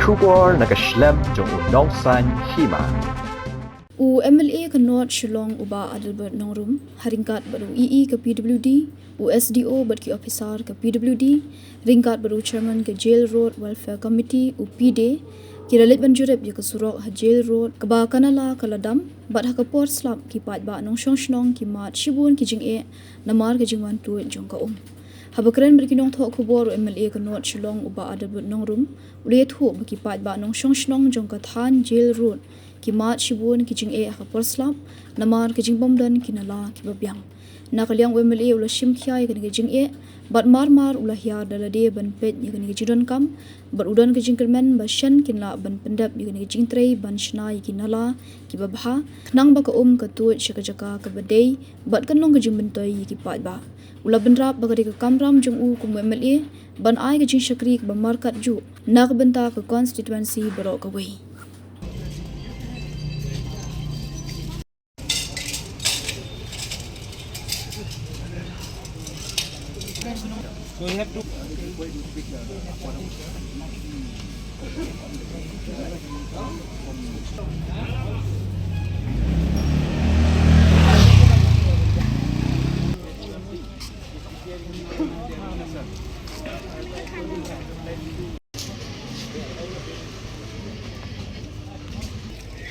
Shubor nakaslem jong nongsan Hima. U MLA ke North Shillong uba Adelbert Nongrum haringkat baru EE ke PWD, u SDO berki officer ke PWD, ringkat baru chairman ke Jail Road Welfare Committee u PD, kiralit banjurep ya ke surok ha Jail Road ke ba kanala ke ladam, bat ha ke por slap ki Paidbah nong shnong ki mat shibun ki jing e namar ke jingwan tu jong ka Habakren berkinong thok khubor MLA ke North Shillong uba Adelbert Nongrum ule thu baki Paidbah nong shnong jong ka than Jail Road ki mat shibun ki jing e ha por slap namar ke jing bomdan ki nala ki babyang nakaliang MLA ula shim khia ke jing e bat mar ula hia dalade ban Peit ni ke Jingdonkam bat udan ke jing kermen ba shan kin la ban pendap ni ke jing trei ban shnai ki nala ki babha nang ba ka ka tu shaka jaka ka badai bat kan long ke jing bentoi ki Paidbah ula benrap ba ke kamram jung u ku MLA ban ai ke jing shakri ba markat ju nak benta ke Constituency barok ka wei. So you have to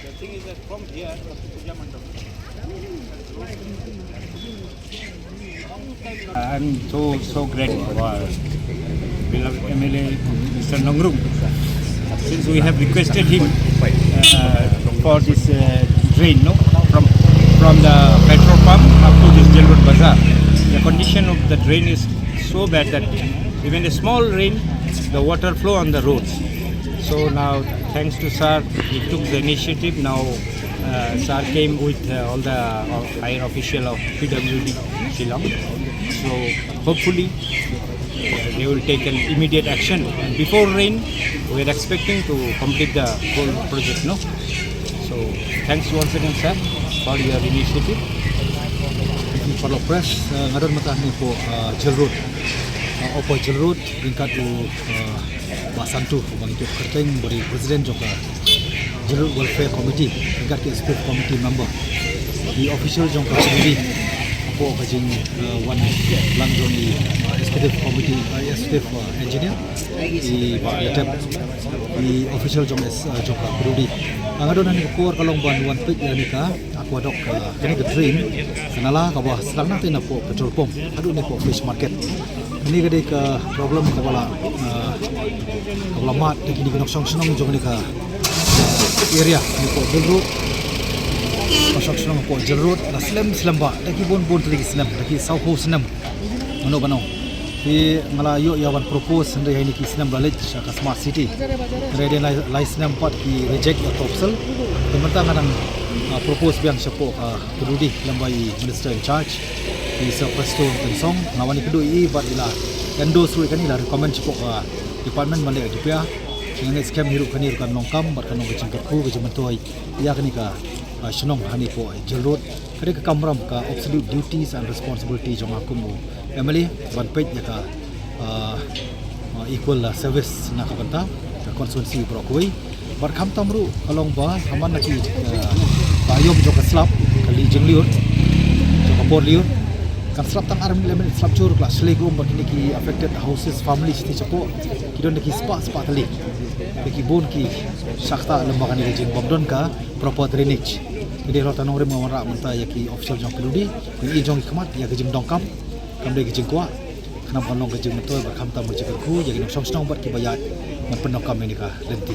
the thing is that from here I'm so grateful to our beloved MLA Mr. Nongrum, since we have requested him for this drain, no, from the petrol pump up to this Jail Road Bazaar. The condition of the drain is so bad that even a small rain, the water flow on the roads. So now, thanks to Sir, he took the initiative. Now, Sir came with all the higher official of PWD Shillong. So hopefully they will take an immediate action. And before rain, we are expecting to complete the whole project. No. So thanks once again, sir, for your initiative. Follow press ngaron matah ni po Jail Road. Opo Jail Road ringkat tu basantu bang itu kerteng beri presiden juga Jail Road Welfare Committee ringkat ke Executive Committee member di official jong committee po kajing one lang jong di Executive Committee Executive Engineer di Pak Letep di official jong jong prodi ngaron ni ko kalong ban one page ni ka aku adok kini ke train kenala ka bah selang nanti na po petrol pump adu ni po fish market ini gede ke problem kepala mat kini ke noksong senong jong ni ka area ni po Jail Road noksong senong po Jail Road la slam ba lagi bon lagi senam lagi sauho senam ono banong di Melayu yawan propose sendiri ini ki senam balik ke smart city kemudian lai senam pat ki reject atau opsel kementang kadang propose biang sepo peduli lambai minister in charge di Presto Tensong ngawani kedua bat ila endorse kan ila recommend sepo department male DPA dengan scam hirup kan irukan Nongkam bat kan ngejeng ku ke mentoi ia kan ka shnong hani po Jail Road kade ke kamram ka absolute duties and responsibility jong aku mu MLA one page ya ka equal service na kabanta Constituency Brokoi bar kham tamru along ba haman naki bayom jo slap kali jengliur jo kapor liur kan slap tang arm lemon slap chur class legum bar ki affected houses families ti chapo kidon naki spa tali ki bon ki sakta lembaga ni jeng bomdon ka proper drainage jadi rota nongre mawara menta ya ki official jong peludi ni Nongmihkhmat ya ke Jingdonkam kamde ke jingkwa kanam kanong ke jing metoi bar kham tam berjek ku jadi nong song bar ki bayat man penokam ini ka lenti